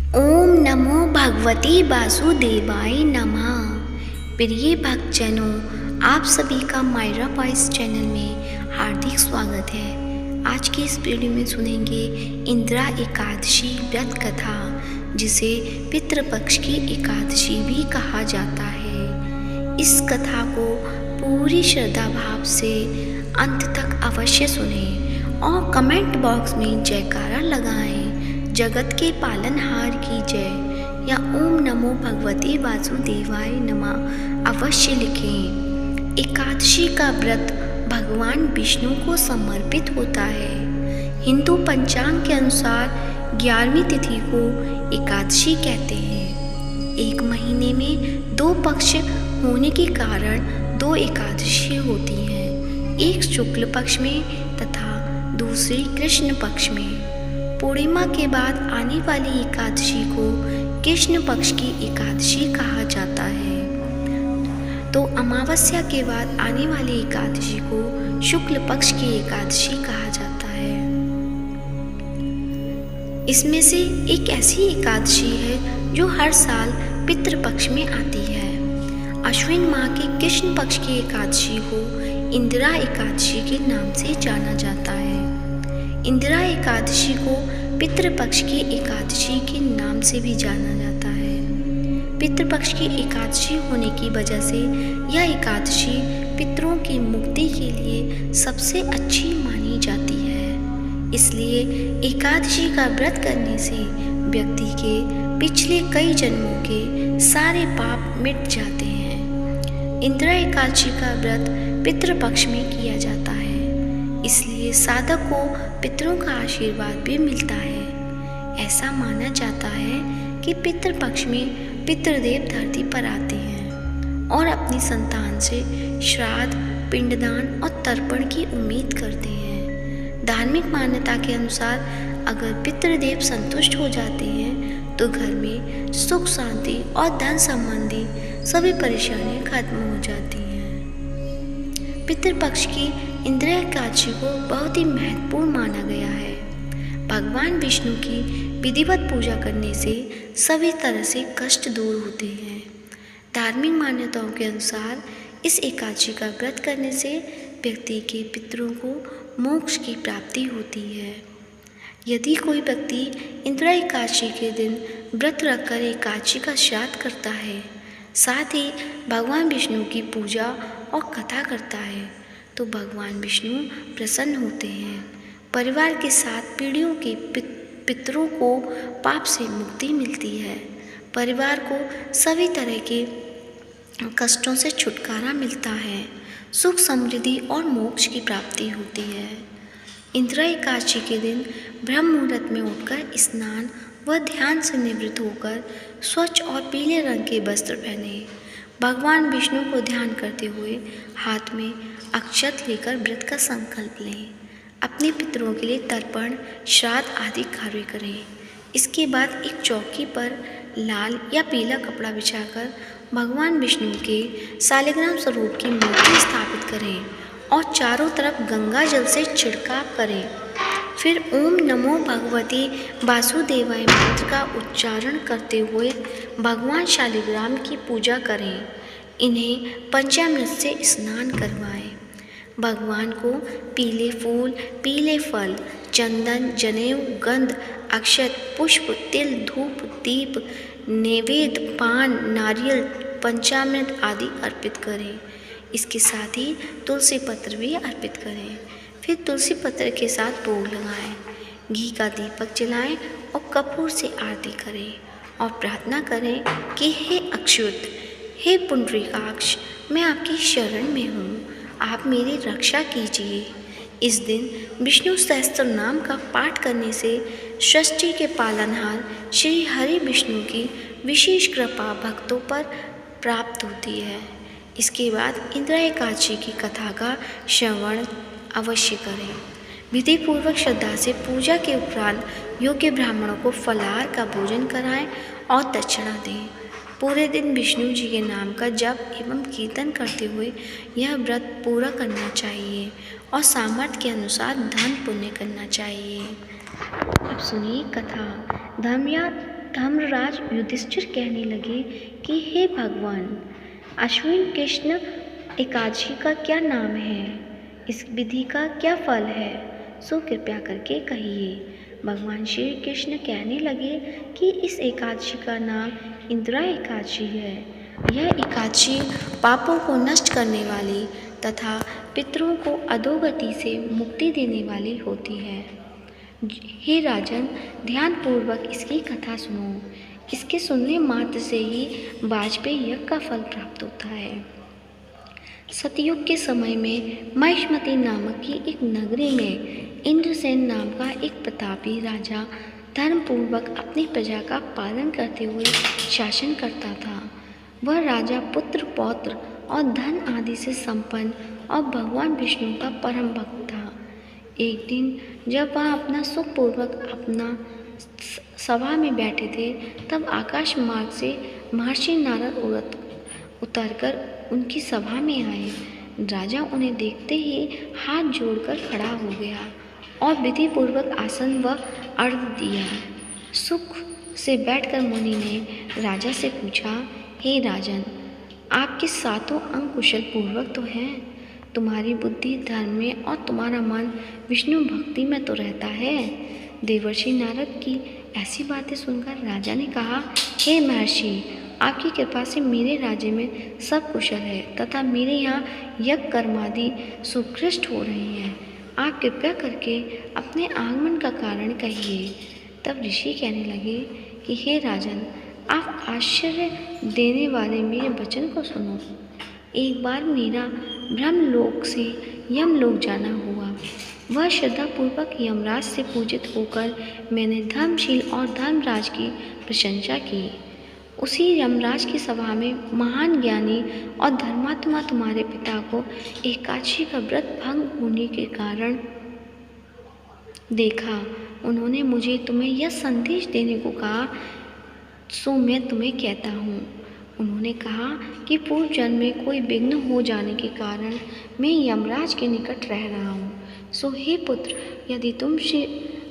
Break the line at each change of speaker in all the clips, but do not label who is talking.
ओम नमो भगवते वासुदेवाय नमः। प्रिय भक्तजनों, आप सभी का मायरा वॉइस चैनल में हार्दिक स्वागत है। आज की इस वीडियो में सुनेंगे इंदिरा एकादशी व्रत कथा, जिसे पितृपक्ष की एकादशी भी कहा जाता है। इस कथा को पूरी श्रद्धा भाव से अंत तक अवश्य सुनें और कमेंट बॉक्स में जयकारा लगाएं। जगत के पालनहार की जय या ओम नमो भगवते वासुदेवाय नमः अवश्य लिखें। एकादशी का व्रत भगवान विष्णु को समर्पित होता है। हिंदू पंचांग के अनुसार 11वीं तिथि को एकादशी कहते हैं। एक महीने में 2 पक्ष होने के कारण 2 एकादशी होती हैं, एक शुक्ल पक्ष में तथा दूसरी कृष्ण पक्ष में। पूर्णिमा के बाद आने वाली एकादशी को कृष्ण पक्ष की एकादशी कहा जाता है, तो अमावस्या के बाद आने वाली एकादशी को शुक्ल पक्ष की एकादशी कहा जाता है। इसमें से एक ऐसी एकादशी है जो हर साल पितृपक्ष में आती है। अश्विन माह के कृष्ण पक्ष की एकादशी को इंदिरा एकादशी के नाम से जाना जाता है। इंदिरा एकादशी को पितृपक्ष की एकादशी के नाम से भी जाना जाता है। पितृपक्ष की एकादशी होने की वजह से यह एकादशी पितरों की मुक्ति के लिए सबसे अच्छी मानी जाती है। इसलिए एकादशी का व्रत करने से व्यक्ति के पिछले कई जन्मों के सारे पाप मिट जाते हैं। इंदिरा एकादशी का व्रत पितृपक्ष में किया जाता है, इसलिए साधक को पितरों का आशीर्वाद भी मिलता है। ऐसा माना जाता है कि पितृपक्ष में पितृदेव धरती पर आते हैं और अपनी संतान से श्राद्ध, पिंडदान और तर्पण की उम्मीद करते हैं। धार्मिक मान्यता के अनुसार अगर पितृदेव संतुष्ट हो जाते हैं तो घर में सुख, शांति और धन संबंधी सभी परेशानियां खत्म हो जाती हैं। पितृपक्ष की इंदिरा एकादशी को बहुत ही महत्वपूर्ण माना गया है। भगवान विष्णु की विधिवत पूजा करने से सभी तरह से कष्ट दूर होते हैं। धार्मिक मान्यताओं के अनुसार इस एकादशी का व्रत करने से व्यक्ति के पितरों को मोक्ष की प्राप्ति होती है। यदि कोई व्यक्ति इंदिरा एकादशी के दिन व्रत रखकर एकादशी का श्राद्ध करता है, साथ ही भगवान विष्णु की पूजा और कथा करता है, तो भगवान विष्णु प्रसन्न होते हैं। परिवार के साथ पीढ़ियों के पितरों को पाप से मुक्ति मिलती है। परिवार को सभी तरह के कष्टों से छुटकारा मिलता है। सुख, समृद्धि और मोक्ष की प्राप्ति होती है। इंदिरा एकादशी के दिन ब्रह्म मुहूर्त में उठकर स्नान व ध्यान से निवृत्त होकर स्वच्छ और पीले रंग के वस्त्र पहने। भगवान विष्णु को ध्यान करते हुए हाथ में अक्षत लेकर व्रत का संकल्प लें। अपने पितरों के लिए तर्पण, श्राद्ध आदि कार्य करें। इसके बाद एक चौकी पर लाल या पीला कपड़ा बिछाकर भगवान विष्णु के शालिग्राम स्वरूप की मूर्ति स्थापित करें और चारों तरफ गंगा जल से छिड़काव करें। फिर ओम नमो भगवते वासुदेवाय मंत्र का उच्चारण करते हुए भगवान शालिग्राम की पूजा करें। इन्हें पंचामृत से स्नान करवाएं। भगवान को पीले फूल, पीले फल, चंदन, जनेऊ, गंध, अक्षत, पुष्प, तिल, धूप, दीप, नैवेद्य, पान, नारियल, पंचामृत आदि अर्पित करें। इसके साथ ही तुलसी पत्र भी अर्पित करें। फिर तुलसी पत्र के साथ भोग लगाएं, घी का दीपक जलाएं और कपूर से आरती करें और प्रार्थना करें कि हे अच्युत, हे पुंडरीकाक्ष, मैं आपकी शरण में हूँ, आप मेरी रक्षा कीजिए। इस दिन विष्णु सहस्त्र नाम का पाठ करने से सृष्टि के पालनहार श्री हरि विष्णु की विशेष कृपा भक्तों पर प्राप्त होती है। इसके बाद इंदिरा एकादशी की कथा का श्रवण अवश्य करें। विधि पूर्वक श्रद्धा से पूजा के उपरांत योग्य ब्राह्मणों को फलाहार का भोजन कराएं और दक्षिणा दें। पूरे दिन विष्णु जी के नाम का जप एवं कीर्तन करते हुए यह व्रत पूरा करना चाहिए और सामर्थ्य के अनुसार दान पुण्य करना चाहिए। अब सुनिए कथा। धर्मराज युधिष्ठिर कहने लगे कि हे भगवान, अश्विन कृष्ण एकादशी का क्या नाम है, इस विधि का क्या फल है, सो कृपया करके कहिए। भगवान श्री कृष्ण कहने लगे कि इस एकादशी का नाम इंदिरा एकादशी है। यह एकादशी पापों को नष्ट करने वाली तथा पितरों को अधोगति से मुक्ति देने वाली होती है। हे राजन, ध्यानपूर्वक इसकी कथा सुनो। इसके सुनने मात्र से ही वाजपेयी यज्ञ का फल प्राप्त होता है। सतयुग के समय में महिष्मती नामक की एक नगरी में इंद्रसेन नाम का एक प्रतापी राजा धर्मपूर्वक अपनी प्रजा का पालन करते हुए शासन करता था। वह राजा पुत्र पौत्र और धन आदि से संपन्न और भगवान विष्णु का परम भक्त था। एक दिन जब वह अपना सुखपूर्वक अपना सभा में बैठे थे, तब आकाश मार्ग से महर्षि नारद उतरकर उनकी सभा में आए। राजा उन्हें देखते ही हाथ जोड़कर खड़ा हो गया और विधि पूर्वक आसन व अर्घ दिया। सुख से बैठकर मुनि ने राजा से पूछा, हे राजन, आपके सातों अंग कुशल पूर्वक तो हैं, तुम्हारी बुद्धि धर्म में और तुम्हारा मन विष्णु भक्ति में तो रहता है। देवर्षि नारद की ऐसी बातें सुनकर राजा ने कहा, हे महर्षि, आपकी कृपा से मेरे राज्य में सब कुशल है तथा मेरे यहाँ यज्ञ कर्मादि सुकृष्ट हो रहे हैं। आप कृपया करके अपने आगमन का कारण कहिए। तब ऋषि कहने लगे कि हे राजन, आप आश्चर्य देने वाले मेरे वचन को सुनो। एक बार मेरा ब्रह्मलोक से यमलोक जाना हुआ। वह श्रद्धापूर्वक यमराज से पूजित होकर मैंने धर्मशील और धर्मराज की प्रशंसा की। उसी यमराज की सभा में महान ज्ञानी और धर्मात्मा तुम्हारे पिता को एकादशी का व्रत भंग होने के कारण देखा। उन्होंने मुझे तुम्हें यह संदेश देने को कहा, सो मैं तुम्हें कहता हूँ। उन्होंने कहा कि पूर्व जन्म में कोई विघ्न हो जाने के कारण मैं यमराज के निकट रह रहा हूँ। सो हे पुत्र, यदि तुम श्री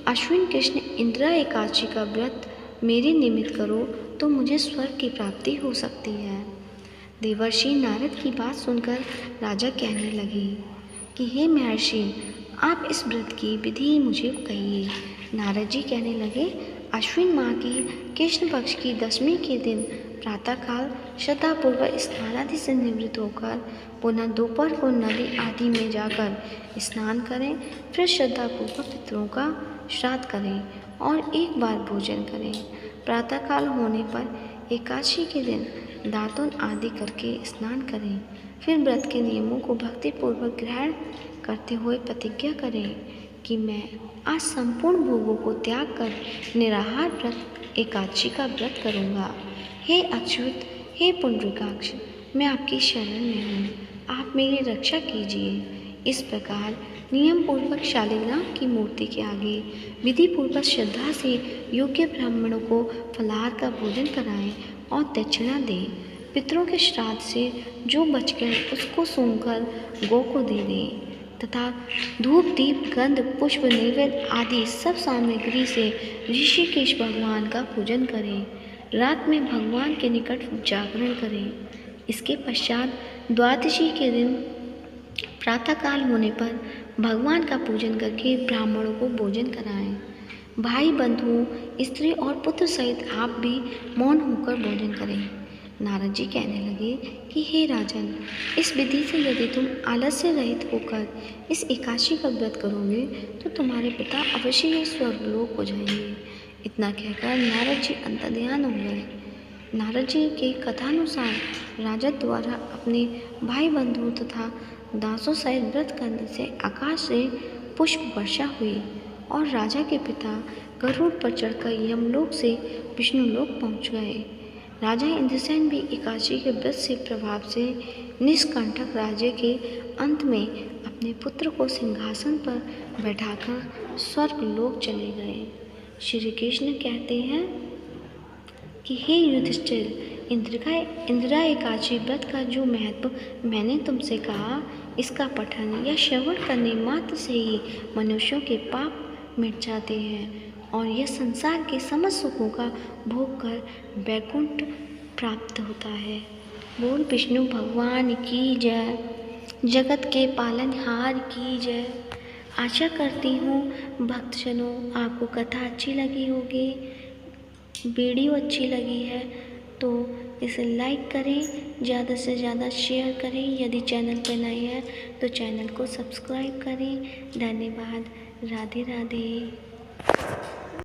अश्विन कृष्ण इंदिरा एकादशी का व्रत मेरे निमित्त करो तो मुझे स्वर्ग की प्राप्ति हो सकती है। देवर्षि नारद की बात सुनकर राजा कहने लगे कि हे महर्षि, आप इस व्रत की विधि मुझे कहिए। नारद जी कहने लगे, अश्विन माह की कृष्ण पक्ष की दशमी के दिन प्रातःकाल श्रद्धापूर्वक स्नान आदि से निवृत्त होकर पुनः दोपहर को नदी आदि में जाकर स्नान करें। फिर श्रद्धापूर्वक पितरों का श्राद्ध करें और एक बार भोजन करें। प्रातःकाल होने पर एकादशी के दिन दातुन आदि करके स्नान करें। फिर व्रत के नियमों को भक्तिपूर्वक ग्रहण करते हुए प्रतिज्ञा करें कि मैं आज संपूर्ण भोगों को त्याग कर निराहार व्रत एकादशी का व्रत करूँगा। हे अच्युत, हे पुंडरीकाक्ष, मैं आपकी शरण में हूँ, आप मेरी रक्षा कीजिए। इस प्रकार नियम पूर्वक शालिग्राम की मूर्ति के आगे विधि पूर्वक श्रद्धा से योग्य ब्राह्मणों को फलाहार का भोजन कराएं और दक्षिणा दें। पितरों के श्राद्ध से जो बच गए उसको सूंघकर गौ को दे दें तथा धूप दीप गंध पुष्प नैवेद्य आदि सब सामग्री से ऋषिकेश भगवान का पूजन करें। रात में भगवान के निकट जागरण करें। इसके पश्चात द्वादशी के दिन प्रातःकाल होने पर भगवान का पूजन करके ब्राह्मणों को भोजन कराएं। भाई बंधुओं, स्त्री और पुत्र सहित आप भी मौन होकर भोजन करें। नारद जी कहने लगे कि हे राजन, इस विधि से यदि तुम आलस्य रहित होकर इस एकादशी का व्रत करोगे तो तुम्हारे पिता अवश्य ही स्वर्गलोक हो जाएंगे। इतना कहकर नारद जी अंतर्ध्यान हो गए। नारद जी के कथानुसार राजा द्वारा अपने भाई बंधुओं तथा दासों सहित व्रत करने से आकाश से पुष्प वर्षा हुई और राजा के पिता गरुड़ पर चढ़कर यमलोक से विष्णुलोक पहुंच गए। राजा इंद्रसेन भी एकादशी के व्रत से प्रभाव से निष्कंटक राज्य के अंत में अपने पुत्र को सिंहासन पर बैठाकर स्वर्गलोक चले गए। श्री कृष्ण कहते हैं कि हे युधिष्ठिर, इंदिरा एकादशी व्रत का जो महत्व मैंने तुमसे कहा, इसका पठन या श्रवण करने मात्र से ही मनुष्यों के पाप मिट जाते हैं और यह संसार के समस्त सुखों का भोग कर वैकुंठ प्राप्त होता है। बोल विष्णु भगवान की जय, जगत के पालनहार की जय। आशा करती हूँ भक्तजनों आपको कथा अच्छी लगी होगी, वीडियो अच्छी लगी है तो इसे लाइक करें, ज़्यादा से ज़्यादा शेयर करें। यदि चैनल पर नए हैं तो चैनल को सब्सक्राइब करें। धन्यवाद। राधे राधे।